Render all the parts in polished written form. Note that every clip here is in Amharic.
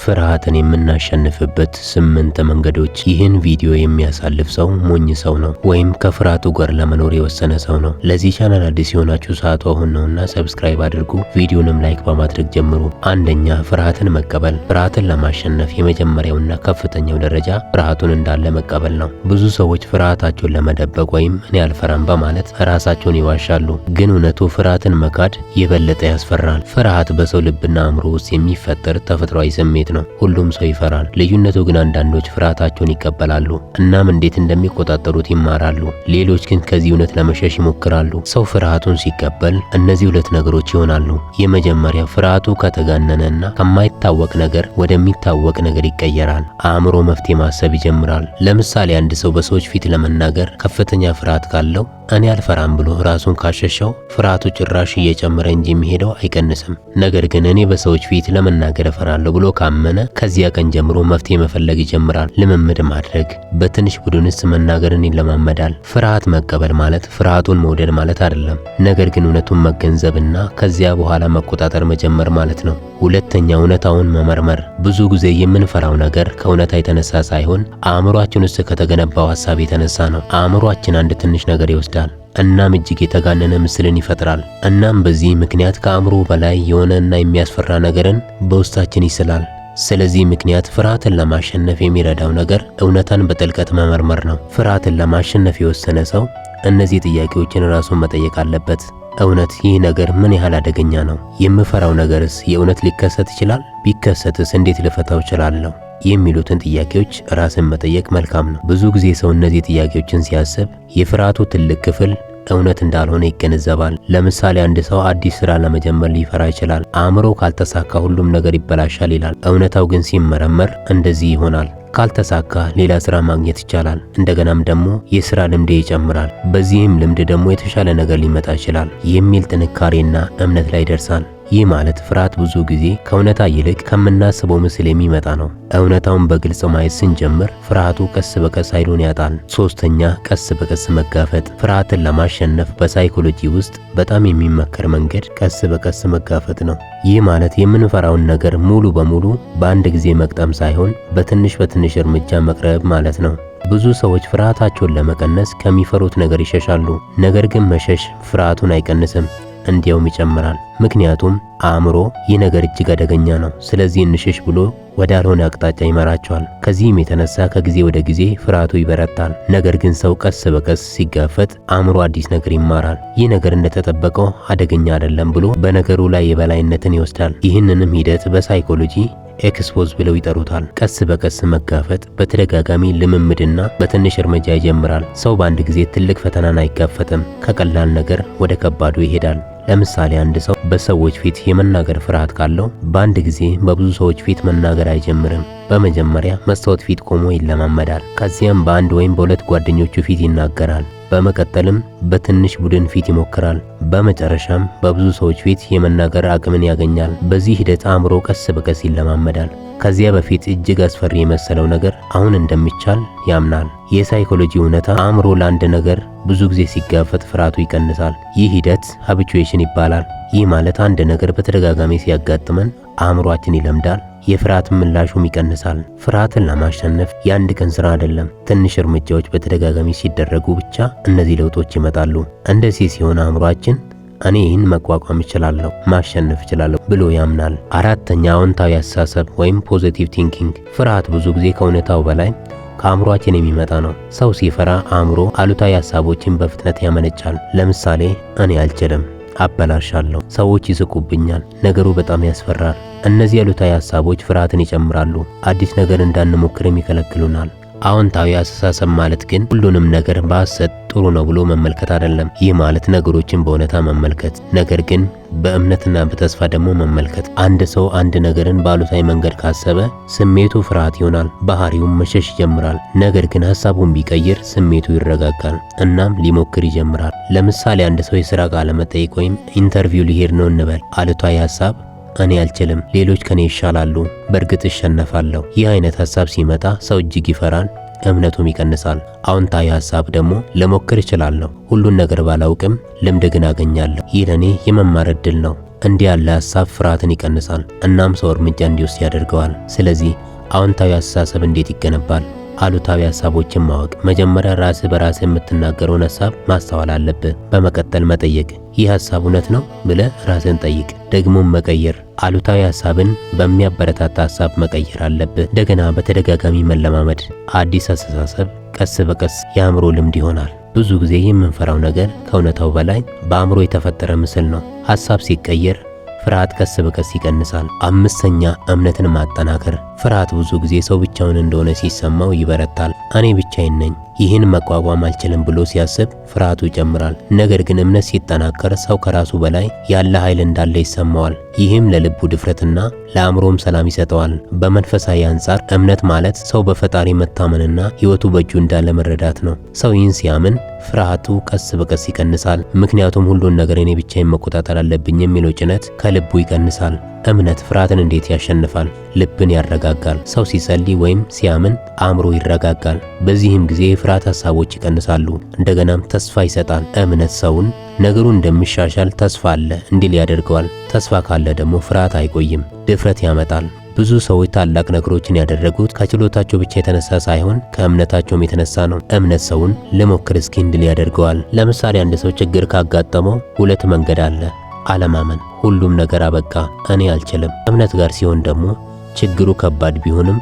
ፍርሃትን የምናሸንፍበት 8 መንገዶች። ይህን ቪዲዮ የሚያሳልፍ ሰው ሞኝ ሰው ነው፣ ወይም ከፍርሃቱ ጋር ለመኖር የወሰነ ሰው ነው። ለዚህ ቻናል አዲስ የሆናችሁ ሰዓቱ አሁን ነውና ሰብስክራይብ አድርጉ፣ ቪዲዮንም ላይክ በማድረግ ጀምሩ። አንደኛ፣ ፍርሃትን መቀበል። ፍርሃትን ለማሸነፍ የመጀመሪያውና ከፍተኛው ደረጃ ፍርሃቱን እንዳለ መቀበል ነው። ብዙ ሰዎች ፍርሃታቸውን ለመደበቅ ወይም እኔ አልፈራም በማለት ራሳቸውን ይዋሻሉ። ግን እውነቱ ፍርሃትን መካድ የበለጠ ያስፈራል። ፍርሃት በሰው ልብና አእምሮ ውስጥ የሚፈጠር ተፈጥሯዊ ስሜት ነው። ሁሉም ሰው ይፈራል። ልዩነቱ ግን አንዳንዶች ፍርሃታቸውን ይቀበላሉ እናም እንዴት እንደሚቆጣጠሩት ይማራሉ። ሌሎች ግን ከዚህ እውነት ለመሸሽ ይሞክራሉ። ሰው ፍርሃቱን ሲቀበል እነዚህ ሁለት ነገሮች ይሆናሉ። የመጀመሪያው ፍርሃቱ ከተጋነነና ከማይታወቅ ነገር ወደሚታወቅ ነገር ይቀየራል። አእምሮ መፍትሄ ማሰብ ይጀምራል። ለምሳሌ አንድ ሰው በሰዎች ፊት ለመናገር ከፍተኛ ፍርሃት ካለው እኔ አልፈራም ብሎ ራሱን ካሸሸው ፍርሃቱ ጭራሽ እየጨመረ እንጂ የሚሄደው አይቀንስም። ነገር ግን እኔ በሰዎች ፊት ለመናገር እፈራለሁ ብሎ ካመነ ከዚያ ቀን ጀምሮ መፍትሄ መፈለግ ይጀምራል። ልምምድ ማድረግ፣ በትንሽ ቡድን ውስጥ መናገርን ይለማመዳል። ፍርሃት መቀበል ማለት ፍርሃቱን መውደድ ማለት አይደለም፣ ነገር ግን እውነቱን መገንዘብና ከዚያ በኋላ መቆጣጠር መጀመር ማለት ነው። ሁለተኛ፣ እውነታውን መመርመር። ብዙ ጊዜ የምንፈራው ነገር ከእውነታ የተነሳ ሳይሆን አእምሯችን ውስጥ ከተገነባው ሐሳብ የተነሳ ነው። አእምሯችን አንድ ትንሽ ነገር ይወስዳል እናም እጅግ የተጋነነ ምስልን ይፈጥራል። እናም በዚህ ምክንያት ከአእምሮ በላይ የሆነና የሚያስፈራ ነገርን በውስጣችን ይስላል። ስለዚህ ምክንያት ፍርሃትን ለማሸነፍ የሚረዳው ነገር እውነታን በጥልቀት መመርመር ነው። ፍርሃትን ለማሸነፍ የወሰነ ሰው እነዚህ ጥያቄዎችን ራሱን መጠየቅ አለበት። እውነት ይህ ነገር ምን ያህል አደገኛ ነው? የምፈራው ነገርስ የእውነት ሊከሰት ይችላል? ቢከሰትስ እንዴት ልፈታው እችላለሁ? የሚሉትን ጥያቄዎች ራስን መጠየቅ መልካም ነው። ብዙ ጊዜ ሰው እነዚህ ጥያቄዎችን ሲያስብ የፍርሃቱ ትልቅ ክፍል እውነት እንዳልሆነ ይገነዘባል። ለምሳሌ አንድ ሰው አዲስ ስራ ለመጀመር ሊፈራ ይችላል። አእምሮ ካልተሳካ ሁሉም ነገር ይበላሻል ይላል። እውነታው ግን ሲመረመር እንደዚህ ይሆናል። ካልተሳካ ሌላ ስራ ማግኘት ይቻላል። እንደገናም ደግሞ የስራ ልምድ ይጨምራል። በዚህም ልምድ ደግሞ የተሻለ ነገር ሊመጣ ይችላል የሚል ጥንካሬና እምነት ላይ ይደርሳል። ይህ ማለት ፍርሃት ብዙ ጊዜ ከእውነታ ይልቅ ከምናስበው ምስል የሚመጣ ነው። እውነታውን በግልጽ ማየት ስንጀምር ፍርሃቱ ቀስ በቀስ ኃይሉን ያጣል። ሶስተኛ፣ ቀስ በቀስ መጋፈጥ። ፍርሃትን ለማሸነፍ በሳይኮሎጂ ውስጥ በጣም የሚመከር መንገድ ቀስ በቀስ መጋፈጥ ነው። ይህ ማለት የምንፈራውን ነገር ሙሉ በሙሉ በአንድ ጊዜ መቅጠም ሳይሆን በትንሽ እርምጃ መቅረብ ማለት ነው። ብዙ ሰዎች ፍርሃታቸውን ለመቀነስ ከሚፈሩት ነገር ይሸሻሉ። ነገር ግን መሸሽ ፍርሃቱን አይቀንስም፣ እንዲያውም ይጨምራል። ምክንያቱም አእምሮ ይህ ነገር እጅግ አደገኛ ነው፣ ስለዚህ እንሽሽ ብሎ ወዳልሆነ አቅጣጫ ይመራቸዋል። ከዚህም የተነሳ ከጊዜ ወደ ጊዜ ፍርሃቱ ይበረታል። ነገር ግን ሰው ቀስ በቀስ ሲጋፈጥ አእምሮ አዲስ ነገር ይማራል። ይህ ነገር እንደተጠበቀው አደገኛ አይደለም ብሎ በነገሩ ላይ የበላይነትን ይወስዳል። ይህንንም ሂደት በሳይኮሎጂ ኤክስፖዝ ብለው ይጠሩታል። ቀስ በቀስ መጋፈጥ በተደጋጋሚ ልምምድና በትንሽ እርምጃ ይጀምራል። ሰው በአንድ ጊዜ ትልቅ ፈተናን አይጋፈጥም፣ ከቀላል ነገር ወደ ከባዱ ይሄዳል። ለምሳሌ አንድ ሰው በሰዎች ፊት የመናገር ፍርሃት ካለው በአንድ ጊዜ በብዙ ሰዎች ፊት መናገር አይጀምርም። በመጀመሪያ መስታወት ፊት ቆሞ ይለማመዳል። ከዚያም በአንድ ወይም በሁለት ጓደኞቹ ፊት ይናገራል። በመቀጠልም በትንሽ ቡድን ፊት ይሞክራል። በመጨረሻም በብዙ ሰዎች ፊት የመናገር አቅምን ያገኛል። በዚህ ሂደት አእምሮ ቀስ በቀስ ይለማመዳል። ከዚያ በፊት እጅግ አስፈሪ የመሰለው ነገር አሁን እንደሚቻል ያምናል። የሳይኮሎጂ እውነታ አእምሮ ለአንድ ነገር ብዙ ጊዜ ሲጋፈጥ ፍርሃቱ ይቀንሳል። ይህ ሂደት ሃቢቹዌሽን ይባላል። ይህ ማለት አንድ ነገር በተደጋጋሚ ሲያጋጥመን አእምሯችን ይለምዳል፣ የፍርሃት ምላሹም ይቀንሳል። ፍርሃትን ለማሸነፍ የአንድ ቀን ስራ አይደለም። ትንሽ እርምጃዎች በተደጋጋሚ ሲደረጉ ብቻ እነዚህ ለውጦች ይመጣሉ። እንደዚህ ሲሆን አእምሯችን እኔ ይህን መቋቋም እችላለሁ፣ ማሸነፍ እችላለሁ ብሎ ያምናል። አራተኛ፣ አዎንታዊ አስተሳሰብ ወይም ፖዚቲቭ ቲንኪንግ። ፍርሃት ብዙ ጊዜ ከእውነታው በላይ ከአእምሯችን የሚመጣ ነው። ሰው ሲፈራ አእምሮ አሉታዊ ሐሳቦችን በፍጥነት ያመነጫል። ለምሳሌ እኔ አልችልም፣ አበላሻለሁ፣ ሰዎች ይስቁብኛል፣ ነገሩ በጣም ያስፈራል። እነዚህ አሉታዊ ሐሳቦች ፍርሃትን ይጨምራሉ፣ አዲስ ነገር እንዳንሞክርም ይከለክሉናል። አዎንታዊ አስተሳሰብ ማለት ግን ሁሉንም ነገር በሐሰት ጥሩ ነው ብሎ መመልከት አይደለም። ይህ ማለት ነገሮችን በእውነታ መመልከት፣ ነገር ግን በእምነትና በተስፋ ደግሞ መመልከት። አንድ ሰው አንድ ነገርን በአሉታዊ መንገድ ካሰበ ስሜቱ ፍርሃት ይሆናል፣ ባህሪውም መሸሽ ይጀምራል። ነገር ግን ሐሳቡን ቢቀይር ስሜቱ ይረጋጋል እናም ሊሞክር ይጀምራል። ለምሳሌ አንድ ሰው የሥራ ቃለ መጠይቅ ወይም ኢንተርቪው ሊሄድ ነው እንበል። አሉታዊ ሐሳብ እኔ አልችልም፣ ሌሎች ከኔ ይሻላሉ፣ በእርግጥ እሸነፋለሁ። ይህ አይነት ሐሳብ ሲመጣ ሰው እጅግ ይፈራል፣ እምነቱም ይቀንሳል። አዎንታዊ ሐሳብ ደግሞ ልሞክር እችላለሁ፣ ሁሉን ነገር ባላውቅም ልምድ ግን አገኛለሁ፣ ይህ ለኔ የመማር ዕድል ነው፣ እንዲህ ያለ ሐሳብ ፍርሃትን ይቀንሳል፣ እናም ሰው እርምጃ እንዲወስድ ያደርገዋል። ስለዚህ አዎንታዊ አስተሳሰብ እንዴት ይገነባል? አሉታዊ ሐሳቦችን ማወቅ። መጀመሪያ ራስህ በራስህ የምትናገረውን ሐሳብ ማስተዋል አለብህ። በመቀጠል መጠየቅ፣ ይህ ሐሳብ እውነት ነው ብለህ ራስህን ጠይቅ። ደግሞም መቀየር፣ አሉታዊ ሐሳብን በሚያበረታታ ሐሳብ መቀየር አለብህ። እንደገና በተደጋጋሚ መለማመድ። አዲስ አስተሳሰብ ቀስ በቀስ የአእምሮ ልምድ ይሆናል። ብዙ ጊዜ የምንፈራው ነገር ከእውነታው በላይ በአእምሮ የተፈጠረ ምስል ነው። ሐሳብ ሲቀየር ፍርሃት ቀስ በቀስ ይቀንሳል። አምስተኛ እምነትን ማጠናከር። ፍርሃት ብዙ ጊዜ ሰው ብቻውን እንደሆነ ሲሰማው ይበረታል። እኔ ብቻዬን ነኝ፣ ይህን መቋቋም አልችልም ብሎ ሲያስብ ፍርሃቱ ይጨምራል። ነገር ግን እምነት ሲጠናከር ሰው ከራሱ በላይ ያለ ኃይል እንዳለ ይሰማዋል። ይህም ለልቡ ድፍረትና ለአእምሮም ሰላም ይሰጠዋል። በመንፈሳዊ አንጻር እምነት ማለት ሰው በፈጣሪ መታመንና ሕይወቱ በእጁ እንዳለ መረዳት ነው። ሰው ይህን ሲያምን ፍርሃቱ ቀስ በቀስ ይቀንሳል። ምክንያቱም ሁሉን ነገር እኔ ብቻዬን መቆጣጠር አለብኝ የሚለው ጭነት ከልቡ ይቀንሳል። እምነት ፍርሃትን እንዴት ያሸንፋል? ልብን ያረጋጋል። ሰው ሲጸልይ ወይም ሲያምን አእምሮ ይረጋጋል። በዚህም ጊዜ የፍርሃት ሐሳቦች ይቀንሳሉ። እንደገናም ተስፋ ይሰጣል። እምነት ሰውን ነገሩ እንደሚሻሻል ተስፋ አለ እንዲል ያደርገዋል። ተስፋ ካለ ደግሞ ፍርሃት አይቆይም፣ ድፍረት ያመጣል። ብዙ ሰዎች ታላቅ ነገሮችን ያደረጉት ከችሎታቸው ብቻ የተነሳ ሳይሆን ከእምነታቸውም የተነሳ ነው። እምነት ሰውን ልሞክር እስኪ እንዲል ያደርገዋል። ለምሳሌ አንድ ሰው ችግር ካጋጠመው ሁለት መንገድ አለ። አለማመን፣ ሁሉም ነገር አበቃ፣ እኔ አልችልም። እምነት ጋር ሲሆን ደግሞ ችግሩ ከባድ ቢሆንም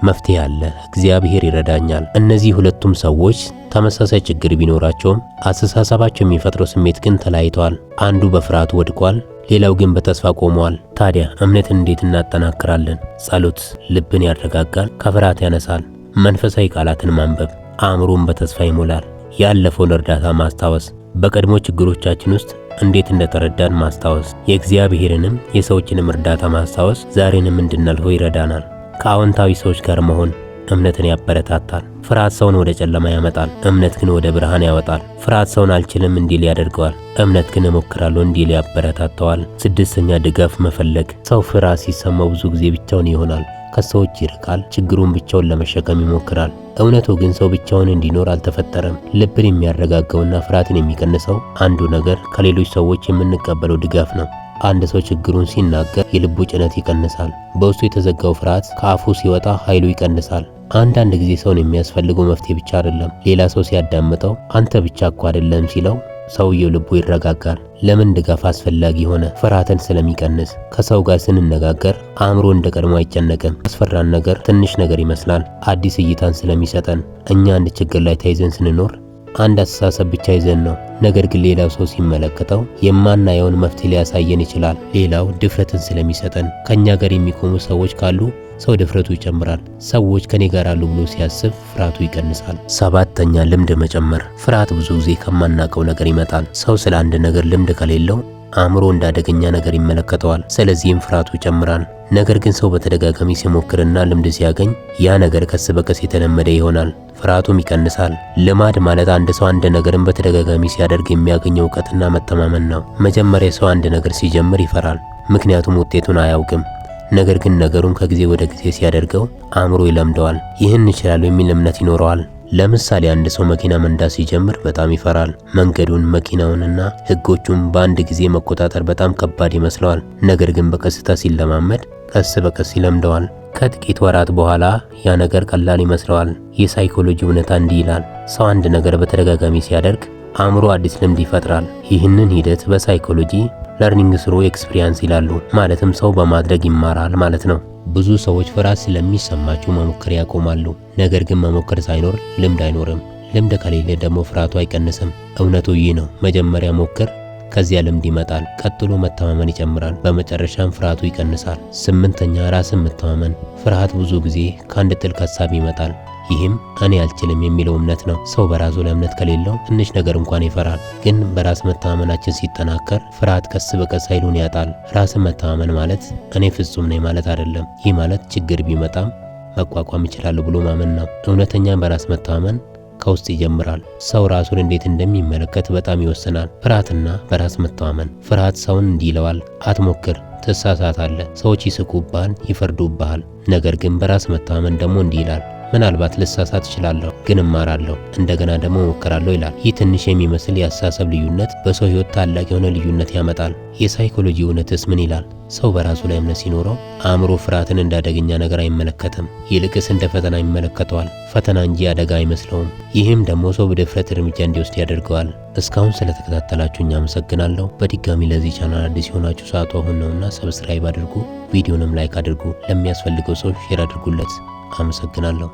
መፍትሄ አለ፣ እግዚአብሔር ይረዳኛል። እነዚህ ሁለቱም ሰዎች ተመሳሳይ ችግር ቢኖራቸውም አስተሳሰባቸው የሚፈጥረው ስሜት ግን ተለያይተዋል። አንዱ በፍርሃት ወድቋል፣ ሌላው ግን በተስፋ ቆመዋል። ታዲያ እምነትን እንዴት እናጠናክራለን? ጸሎት ልብን ያረጋጋል፣ ከፍርሃት ያነሳል። መንፈሳዊ ቃላትን ማንበብ አእምሮን በተስፋ ይሞላል። ያለፈውን እርዳታ ማስታወስ፣ በቀድሞ ችግሮቻችን ውስጥ እንዴት እንደተረዳን ማስታወስ፣ የእግዚአብሔርንም የሰዎችንም እርዳታ ማስታወስ ዛሬንም እንድናልፈው ይረዳናል። ከአዎንታዊ ሰዎች ጋር መሆን እምነትን ያበረታታል። ፍርሃት ሰውን ወደ ጨለማ ያመጣል፣ እምነት ግን ወደ ብርሃን ያወጣል። ፍርሃት ሰውን አልችልም እንዲል ያደርገዋል፣ እምነት ግን እሞክራለሁ እንዲል ያበረታተዋል። ስድስተኛ ድጋፍ መፈለግ። ሰው ፍርሃት ሲሰማው ብዙ ጊዜ ብቻውን ይሆናል፣ ከሰዎች ይርቃል፣ ችግሩን ብቻውን ለመሸከም ይሞክራል። እውነቱ ግን ሰው ብቻውን እንዲኖር አልተፈጠረም። ልብን የሚያረጋጋውና ፍርሃትን የሚቀንሰው አንዱ ነገር ከሌሎች ሰዎች የምንቀበለው ድጋፍ ነው። አንድ ሰው ችግሩን ሲናገር የልቡ ጭነት ይቀንሳል። በውስጡ የተዘጋው ፍርሃት ከአፉ ሲወጣ ኃይሉ ይቀንሳል። አንዳንድ ጊዜ ሰውን የሚያስፈልገው መፍትሄ ብቻ አይደለም። ሌላ ሰው ሲያዳምጠው አንተ ብቻ እኮ አይደለም ሲለው ሰውየው ልቡ ይረጋጋል። ለምን ድጋፍ አስፈላጊ ሆነ? ፍርሃትን ስለሚቀንስ። ከሰው ጋር ስንነጋገር አእምሮ እንደ ቀድሞ አይጨነቅም። አስፈራን ነገር ትንሽ ነገር ይመስላል። አዲስ እይታን ስለሚሰጠን። እኛ አንድ ችግር ላይ ተይዘን ስንኖር አንድ አስተሳሰብ ብቻ ይዘን ነው። ነገር ግን ሌላው ሰው ሲመለከተው የማናየውን መፍትሄ ሊያሳየን ይችላል። ሌላው ድፍረትን ስለሚሰጠን። ከኛ ጋር የሚቆሙ ሰዎች ካሉ ሰው ድፍረቱ ይጨምራል። ሰዎች ከኔ ጋር አሉ ብሎ ሲያስብ ፍርሃቱ ይቀንሳል። ሰባተኛ ልምድ መጨመር። ፍርሃት ብዙ ጊዜ ከማናውቀው ነገር ይመጣል። ሰው ስለ አንድ ነገር ልምድ ከሌለው አእምሮ እንደ አደገኛ ነገር ይመለከተዋል። ስለዚህም ፍርሃቱ ይጨምራል። ነገር ግን ሰው በተደጋጋሚ ሲሞክርና ልምድ ሲያገኝ ያ ነገር ቀስ በቀስ የተለመደ ይሆናል። ፍርሃቱም ይቀንሳል። ልማድ ማለት አንድ ሰው አንድ ነገርን በተደጋጋሚ ሲያደርግ የሚያገኘው እውቀትና መተማመን ነው። መጀመሪያ ሰው አንድ ነገር ሲጀምር ይፈራል፣ ምክንያቱም ውጤቱን አያውቅም። ነገር ግን ነገሩን ከጊዜ ወደ ጊዜ ሲያደርገው አእምሮ ይለምደዋል። ይህን እችላለሁ የሚል እምነት ይኖረዋል። ለምሳሌ አንድ ሰው መኪና መንዳት ሲጀምር በጣም ይፈራል። መንገዱን፣ መኪናውንና ሕጎቹን በአንድ ጊዜ መቆጣጠር በጣም ከባድ ይመስለዋል። ነገር ግን በቀስታ ሲለማመድ ቀስ በቀስ ይለምደዋል። ከጥቂት ወራት በኋላ ያ ነገር ቀላል ይመስለዋል። የሳይኮሎጂ እውነታ እንዲህ ይላል፣ ሰው አንድ ነገር በተደጋጋሚ ሲያደርግ አእምሮ አዲስ ልምድ ይፈጥራል። ይህንን ሂደት በሳይኮሎጂ ለርኒንግ ስሩ ኤክስፒሪየንስ ይላሉ። ማለትም ሰው በማድረግ ይማራል ማለት ነው። ብዙ ሰዎች ፍርሃት ስለሚሰማቸው መሞከር ያቆማሉ። ነገር ግን መሞከር ሳይኖር ልምድ አይኖርም። ልምድ ከሌለ ደግሞ ፍርሃቱ አይቀንስም። እውነቱ ይህ ነው። መጀመሪያ ሞክር፣ ከዚያ ልምድ ይመጣል። ቀጥሎ መተማመን ይጨምራል። በመጨረሻም ፍርሃቱ ይቀንሳል። ስምንተኛ ራስን መተማመን። ፍርሃት ብዙ ጊዜ ከአንድ ጥልቅ ሀሳብ ይመጣል። ይህም እኔ አልችልም የሚለው እምነት ነው። ሰው በራሱ ላይ እምነት ከሌለው ትንሽ ነገር እንኳን ይፈራል። ግን በራስ መተማመናችን ሲጠናከር ፍርሃት ቀስ በቀስ ኃይሉን ያጣል። ራስን መተማመን ማለት እኔ ፍጹም ነኝ ማለት አይደለም። ይህ ማለት ችግር ቢመጣም መቋቋም ይችላል ብሎ ማመን ነው። እውነተኛ በራስ መተማመን ከውስጥ ይጀምራል። ሰው ራሱን እንዴት እንደሚመለከት በጣም ይወስናል። ፍርሃትና በራስ መተማመን። ፍርሃት ሰውን እንዲህ ይለዋል፣ አትሞክር፣ ትሳሳታለህ፣ ሰዎች ይስቁብሃል፣ ይፈርዱብሃል። ነገር ግን በራስ መተማመን ደግሞ እንዲህ ይላል፣ ምናልባት ልሳሳት እችላለሁ፣ ግን እማራለሁ፣ እንደገና ደግሞ እሞክራለሁ ይላል። ይህ ትንሽ የሚመስል የአስተሳሰብ ልዩነት በሰው ሕይወት ታላቅ የሆነ ልዩነት ያመጣል። የሳይኮሎጂ እውነትስ ምን ይላል? ሰው በራሱ ላይ እምነት ሲኖረው አእምሮ ፍርሃትን እንደ አደገኛ ነገር አይመለከትም፣ ይልቅስ እንደ ፈተና ይመለከተዋል። ፈተና እንጂ አደጋ አይመስለውም። ይህም ደግሞ ሰው በድፍረት እርምጃ እንዲወስድ ያደርገዋል። እስካሁን ስለተከታተላችሁኝ አመሰግናለሁ። በድጋሚ ለዚህ ቻናል አዲስ የሆናችሁ ሰዓቱ አሁን ነውና ሰብስክራይብ አድርጉ፣ ቪዲዮንም ላይክ አድርጉ፣ ለሚያስፈልገው ሰው ሼር አድርጉለት። አመሰግናለሁ።